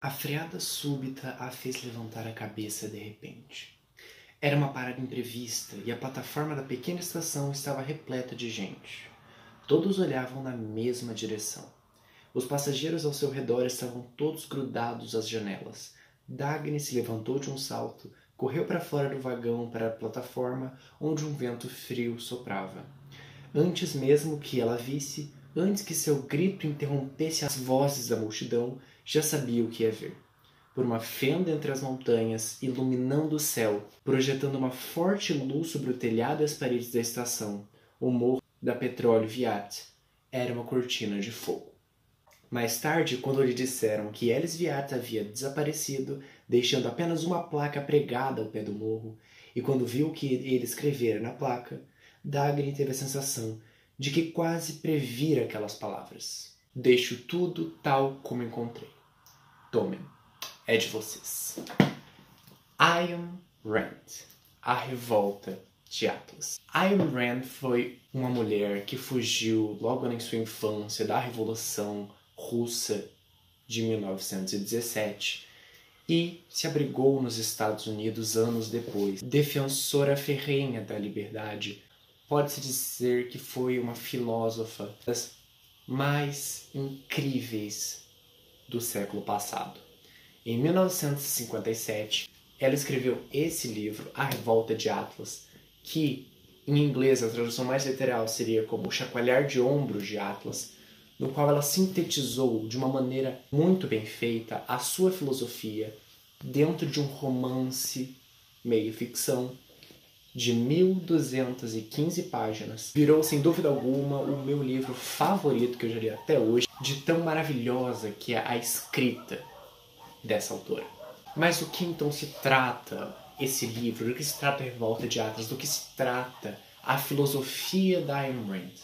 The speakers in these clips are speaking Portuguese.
A freada súbita a fez levantar a cabeça de repente. Era uma parada imprevista e a plataforma da pequena estação estava repleta de gente. Todos olhavam na mesma direção. Os passageiros ao seu redor estavam todos grudados às janelas. Dagny se levantou de um salto, correu para fora do vagão para a plataforma, onde um vento frio soprava. Antes mesmo que ela visse, antes que seu grito interrompesse as vozes da multidão, já sabia o que ia ver. Por uma fenda entre as montanhas, iluminando o céu, projetando uma forte luz sobre o telhado e as paredes da estação, o morro da Petróleo Viat era uma cortina de fogo. Mais tarde, quando lhe disseram que Elis Viat havia desaparecido, deixando apenas uma placa pregada ao pé do morro, e quando viu o que ele escrevera na placa, Dagny teve a sensação de que quase previra aquelas palavras. Deixo tudo tal como encontrei. Tomem, é de vocês. Ayn Rand, A Revolta de Atlas. Ayn Rand foi uma mulher que fugiu logo em sua infância da Revolução Russa de 1917 e se abrigou nos Estados Unidos anos depois. Defensora ferrenha da liberdade, pode-se dizer que foi uma filósofa das mais incríveis do século passado. Em 1957, ela escreveu esse livro, A Revolta de Atlas, que em inglês a tradução mais literal seria como O Chacoalhar de Ombros de Atlas, no qual ela sintetizou de uma maneira muito bem feita a sua filosofia dentro de um romance meio ficção de 1215 páginas. Virou, sem dúvida alguma, o meu livro favorito que eu já li até hoje, de tão maravilhosa que é a escrita dessa autora. Mas do que então se trata esse livro? Do que se trata a Revolta de Atlas? Do que se trata a filosofia da Ayn Rand?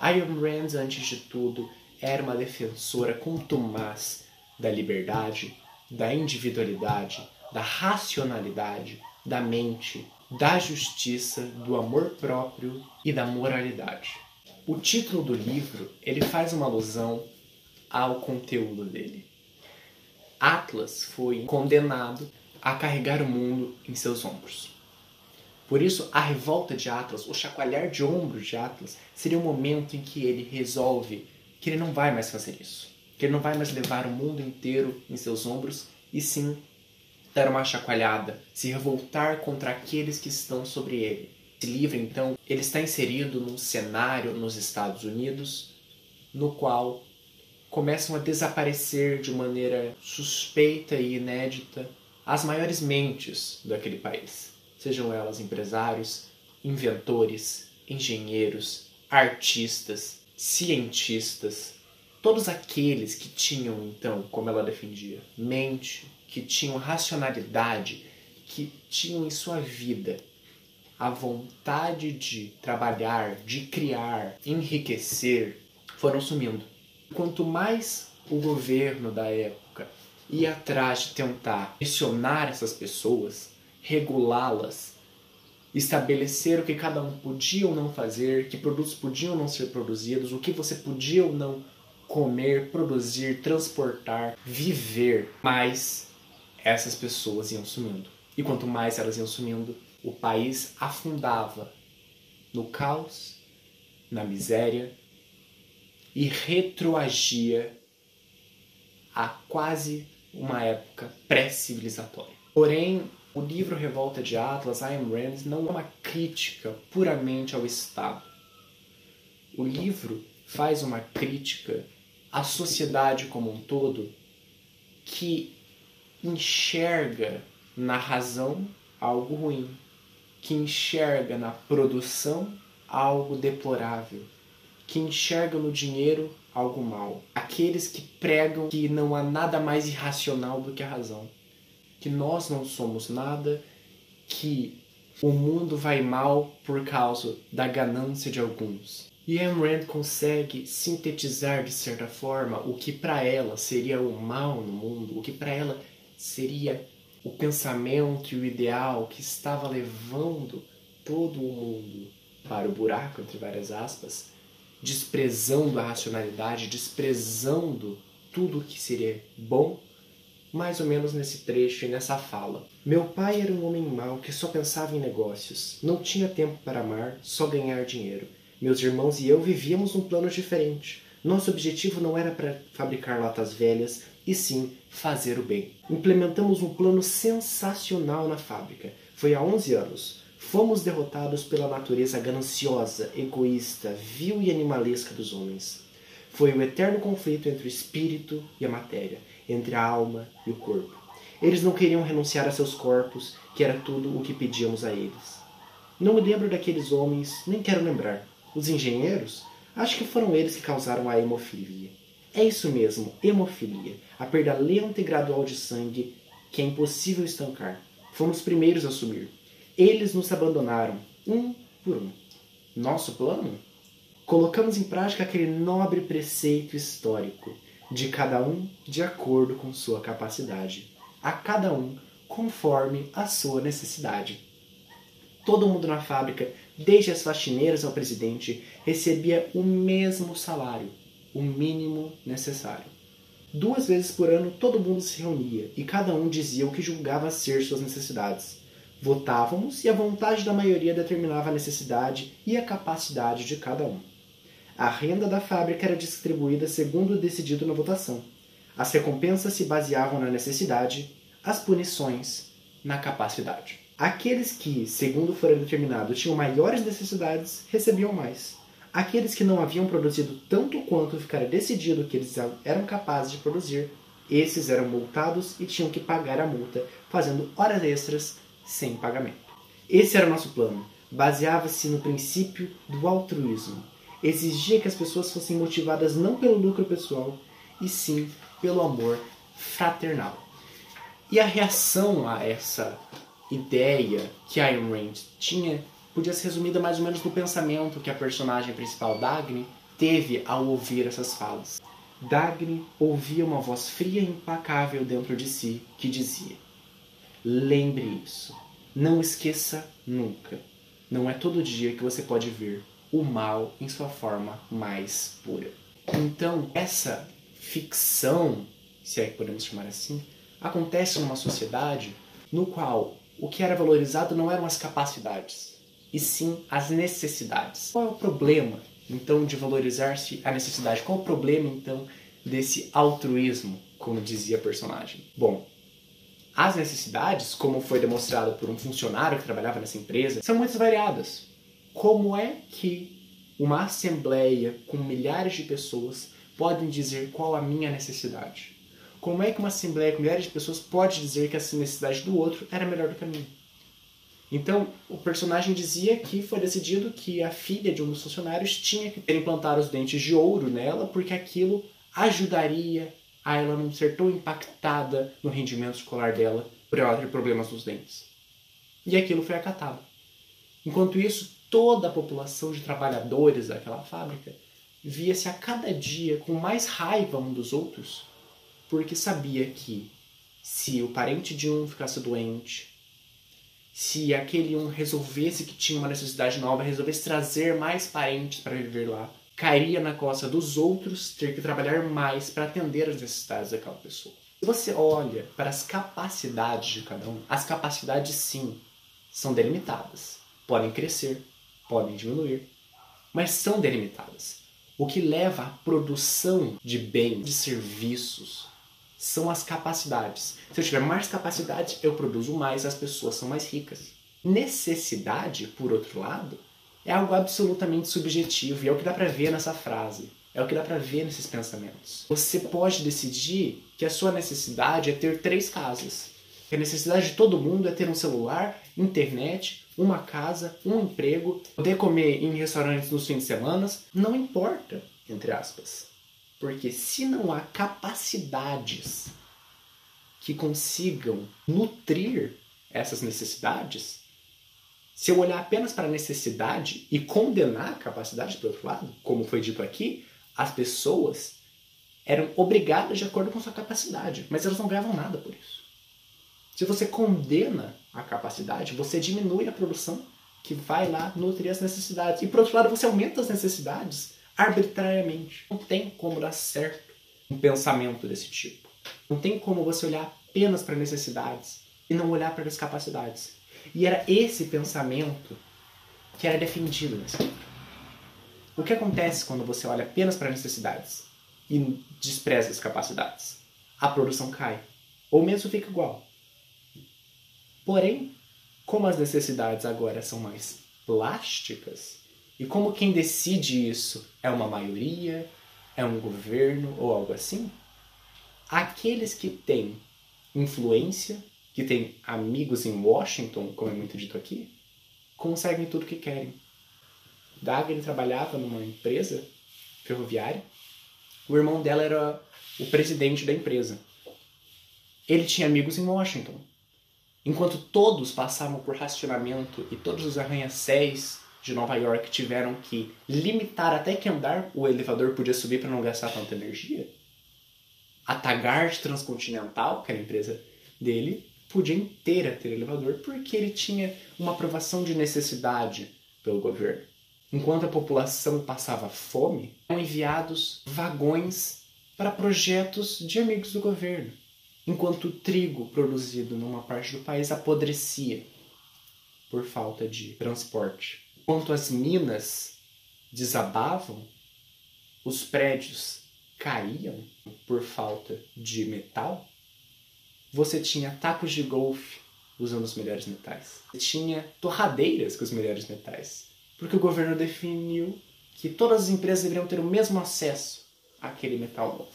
Ayn Rand, antes de tudo, era uma defensora contumaz da liberdade, da individualidade, da racionalidade, da mente, da justiça, do amor próprio e da moralidade. O título do livro, ele faz uma alusão ao conteúdo dele. Atlas foi condenado a carregar o mundo em seus ombros. Por isso, a revolta de Atlas, o chacoalhar de ombros de Atlas, seria um momento em que ele resolve que ele não vai mais fazer isso. Que ele não vai mais levar o mundo inteiro em seus ombros, e sim dar uma chacoalhada, se revoltar contra aqueles que estão sobre ele. Esse livro, então, ele está inserido num cenário nos Estados Unidos, no qual começam a desaparecer de maneira suspeita e inédita as maiores mentes daquele país. Sejam elas empresários, inventores, engenheiros, artistas, cientistas, todos aqueles que tinham, então, como ela defendia, mente, que tinham racionalidade, que tinham em sua vida a vontade de trabalhar, de criar, enriquecer, foram sumindo. Quanto mais o governo da época ia atrás de tentar pressionar essas pessoas, regulá-las, estabelecer o que cada um podia ou não fazer, que produtos podiam ou não ser produzidos, o que você podia ou não comer, produzir, transportar, viver, mais essas pessoas iam sumindo. E quanto mais elas iam sumindo, o país afundava no caos, na miséria e retroagia a quase uma época pré-civilizatória. Porém, o livro Revolta de Atlas, Ayn Rand, não é uma crítica puramente ao Estado. O livro faz uma crítica à sociedade como um todo, que enxerga na razão algo ruim, que enxerga na produção algo deplorável, que enxerga no dinheiro algo mau. Aqueles que pregam que não há nada mais irracional do que a razão, que nós não somos nada, que o mundo vai mal por causa da ganância de alguns. E Ayn Rand consegue sintetizar, de certa forma, o que para ela seria o mal no mundo, o que para ela seria o pensamento e o ideal que estava levando todo o mundo para o buraco, entre várias aspas, desprezando a racionalidade, desprezando tudo que seria bom mais ou menos nesse trecho e nessa fala. Meu pai era um homem mau que só pensava em negócios. Não tinha tempo para amar, só ganhar dinheiro. Meus irmãos e eu vivíamos um plano diferente. Nosso objetivo não era para fabricar latas velhas, e sim fazer o bem. Implementamos um plano sensacional na fábrica. Foi há 11 anos. Fomos derrotados pela natureza gananciosa, egoísta, vil e animalesca dos homens. Foi o eterno conflito entre o espírito e a matéria, entre a alma e o corpo. Eles não queriam renunciar a seus corpos, que era tudo o que pedíamos a eles. Não me lembro daqueles homens, nem quero lembrar. Os engenheiros? Acho que foram eles que causaram a hemofilia. É isso mesmo, hemofilia. A perda lenta e gradual de sangue que é impossível estancar. Fomos os primeiros a assumir. Eles nos abandonaram, um por um. Nosso plano? Colocamos em prática aquele nobre preceito histórico, de cada um de acordo com sua capacidade, a cada um conforme a sua necessidade. Todo mundo na fábrica, desde as faxineiras ao presidente, recebia o mesmo salário, o mínimo necessário. 2 vezes por ano todo mundo se reunia e cada um dizia o que julgava ser suas necessidades. Votávamos e a vontade da maioria determinava a necessidade e a capacidade de cada um. A renda da fábrica era distribuída segundo o decidido na votação. As recompensas se baseavam na necessidade, as punições na capacidade. Aqueles que, segundo fora determinado, tinham maiores necessidades, recebiam mais. Aqueles que não haviam produzido tanto quanto ficara decidido que eles eram capazes de produzir, esses eram multados e tinham que pagar a multa, fazendo horas extras sem pagamento. Esse era o nosso plano. Baseava-se no princípio do altruísmo. Exigia que as pessoas fossem motivadas não pelo lucro pessoal, e sim pelo amor fraternal. E a reação a essa ideia que Ayn Rand tinha podia ser resumida mais ou menos no pensamento que a personagem principal, Dagny, teve ao ouvir essas falas. Dagny ouvia uma voz fria e implacável dentro de si que dizia: lembre isso. Não esqueça nunca. Não é todo dia que você pode ver o mal em sua forma mais pura. Então, essa ficção, se é que podemos chamar assim, acontece numa sociedade no qual o que era valorizado não eram as capacidades, e sim as necessidades. Qual é o problema, então, de valorizar-se a necessidade? Qual é o problema, então, desse altruísmo, como dizia a personagem? Bom, as necessidades, como foi demonstrado por um funcionário que trabalhava nessa empresa, são muito variadas. Como é que uma assembleia com milhares de pessoas podem dizer qual a minha necessidade? Como é que uma assembleia com milhares de pessoas pode dizer que a necessidade do outro era melhor do que a minha? Então, o personagem dizia que foi decidido que a filha de um dos funcionários tinha que implantar os dentes de ouro nela, porque aquilo ajudaria a ela não ser tão impactada no rendimento escolar dela por ela ter problemas nos dentes. E aquilo foi acatado. Enquanto isso, toda a população de trabalhadores daquela fábrica via-se a cada dia com mais raiva um dos outros, porque sabia que se o parente de um ficasse doente, se aquele um resolvesse que tinha uma necessidade nova, resolvesse trazer mais parentes para viver lá, cairia na costa dos outros ter que trabalhar mais para atender as necessidades daquela pessoa. Se você olha para as capacidades de cada um, as capacidades sim são delimitadas. Podem crescer, podem diminuir, mas são delimitadas. O que leva à produção de bens, de serviços, são as capacidades. Se eu tiver mais capacidade, eu produzo mais, as pessoas são mais ricas. Necessidade, por outro lado, é algo absolutamente subjetivo e é o que dá para ver nessa frase. É o que dá para ver nesses pensamentos. Você pode decidir que a sua necessidade é ter 3 casas. Que a necessidade de todo mundo é ter um celular, internet, uma casa, um emprego, poder comer em restaurantes nos fins de semana. Não importa, entre aspas. Porque se não há capacidades que consigam nutrir essas necessidades, se eu olhar apenas para a necessidade e condenar a capacidade do outro lado, como foi dito aqui, as pessoas eram obrigadas de acordo com sua capacidade, mas elas não ganhavam nada por isso. Se você condena a capacidade, você diminui a produção que vai lá nutrir as necessidades. E por outro lado, você aumenta as necessidades arbitrariamente. Não tem como dar certo um pensamento desse tipo. Não tem como você olhar apenas para necessidades e não olhar para as capacidades. E era esse pensamento que era defendido nesse livro. O que acontece quando você olha apenas para necessidades e despreza as capacidades? A produção cai, ou mesmo fica igual. Porém, como as necessidades agora são mais plásticas, e como quem decide isso é uma maioria, é um governo ou algo assim, aqueles que têm influência, que têm amigos em Washington, como é muito dito aqui, conseguem tudo o que querem. Daga, ele trabalhava numa empresa ferroviária, o irmão dela era o presidente da empresa. Ele tinha amigos em Washington. Enquanto todos passavam por racionamento e todos os arranha-céus de Nova York tiveram que limitar até que andar o elevador podia subir para não gastar tanta energia, a Taggart Transcontinental, que era a empresa dele, podia inteira ter elevador porque ele tinha uma aprovação de necessidade pelo governo. Enquanto a população passava fome, eram enviados vagões para projetos de amigos do governo. Enquanto o trigo produzido numa parte do país apodrecia por falta de transporte. Enquanto as minas desabavam, os prédios caíam por falta de metal, você tinha tacos de golfe usando os melhores metais. Você tinha torradeiras com os melhores metais. Porque o governo definiu que todas as empresas deveriam ter o mesmo acesso àquele metal novo.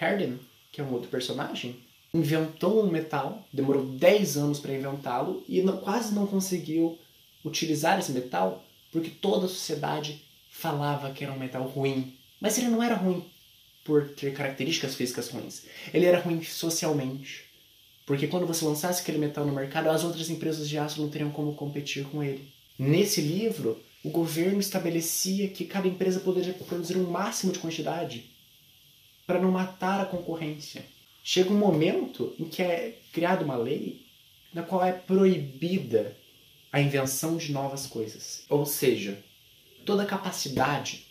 Herndon, que é um outro personagem, inventou um metal, demorou 10 anos para inventá-lo e quase não conseguiu utilizar esse metal porque toda a sociedade falava que era um metal ruim. Mas ele não era ruim por ter características físicas ruins. Ele era ruim socialmente. Porque quando você lançasse aquele metal no mercado, as outras empresas de aço não teriam como competir com ele. Nesse livro, o governo estabelecia que cada empresa poderia produzir um máximo de quantidade para não matar a concorrência. Chega um momento em que é criada uma lei na qual é proibida a invenção de novas coisas. Ou seja, toda capacidade,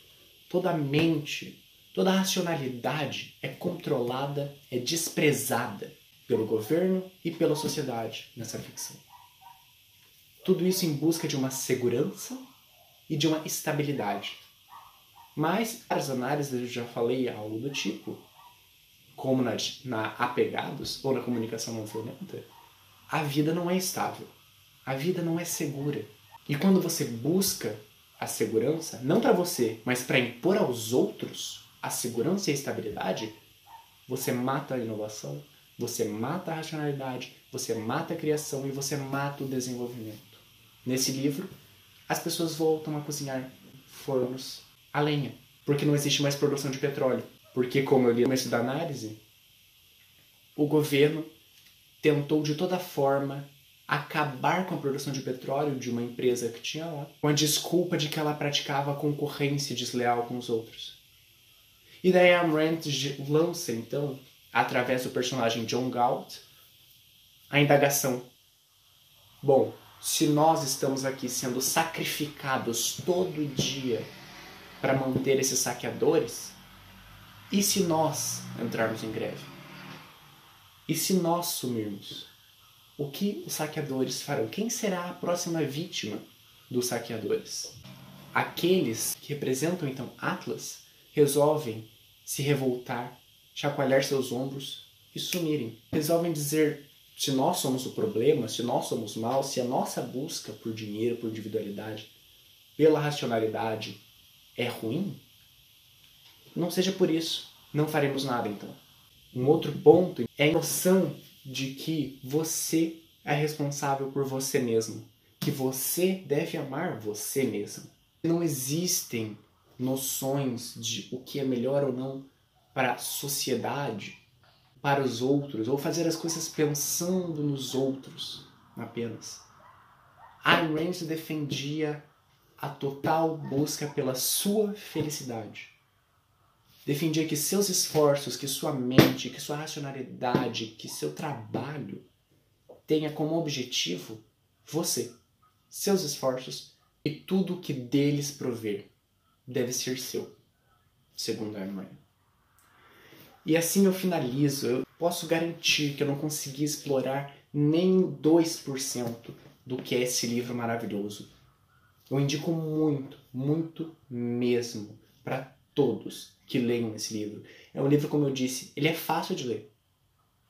toda mente, toda racionalidade é controlada, é desprezada pelo governo e pela sociedade nessa ficção. Tudo isso em busca de uma segurança e de uma estabilidade. Mas, as análises, eu já falei algo do tipo, como na Apegados ou na comunicação não violenta, a vida não é estável. A vida não é segura. E quando você busca a segurança, não para você, mas para impor aos outros a segurança e a estabilidade, você mata a inovação, você mata a racionalidade, você mata a criação e você mata o desenvolvimento. Nesse livro, as pessoas voltam a cozinhar fornos a lenha, porque não existe mais produção de petróleo. Porque, como eu li no começo da análise, o governo tentou de toda forma acabar com a produção de petróleo de uma empresa que tinha lá, com a desculpa de que ela praticava concorrência desleal com os outros. E daí a Ayn Rand lança, então, através do personagem John Galt, a indagação. Bom, se nós estamos aqui sendo sacrificados todo dia para manter esses saqueadores, e se nós entrarmos em greve? E se nós sumirmos? O que os saqueadores farão? Quem será a próxima vítima dos saqueadores? Aqueles que representam então Atlas resolvem se revoltar, chacoalhar seus ombros e sumirem. Resolvem dizer, se nós somos o problema, se nós somos maus, se a nossa busca por dinheiro, por individualidade, pela racionalidade é ruim, não seja por isso. Não faremos nada então. Um outro ponto é a noção de que você é responsável por você mesmo. Que você deve amar você mesmo. Não existem noções de o que é melhor ou não para a sociedade, para os outros, ou fazer as coisas pensando nos outros apenas. Ayn Rand defendia a total busca pela sua felicidade. Defendia que seus esforços, que sua mente, que sua racionalidade, que seu trabalho tenha como objetivo você, seus esforços e tudo o que deles prover deve ser seu, segundo Ayn Rand. E assim eu finalizo. Eu posso garantir que eu não consegui explorar nem 2% do que é esse livro maravilhoso. Eu indico muito, muito mesmo para todos que leiam esse livro. É um livro, como eu disse, ele é fácil de ler.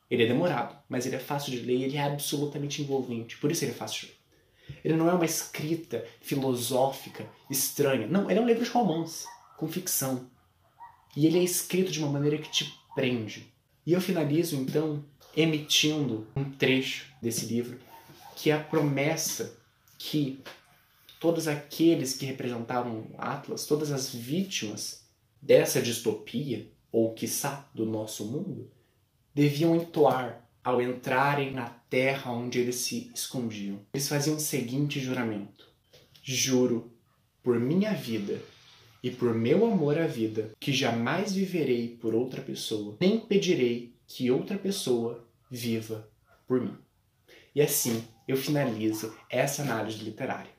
Ele é demorado, mas ele é fácil de ler e ele é absolutamente envolvente. Por isso ele é fácil de ler. Ele não é uma escrita filosófica estranha. Não, ele é um livro de romance, com ficção. E ele é escrito de uma maneira que te prende. E eu finalizo, então, emitindo um trecho desse livro, que é a promessa que todos aqueles que representavam Atlas, todas as vítimas dessa distopia, ou quiçá do nosso mundo, deviam entoar ao entrarem na terra onde eles se escondiam. Eles faziam o seguinte juramento: juro por minha vida e por meu amor à vida que jamais viverei por outra pessoa, nem pedirei que outra pessoa viva por mim. E assim eu finalizo essa análise literária.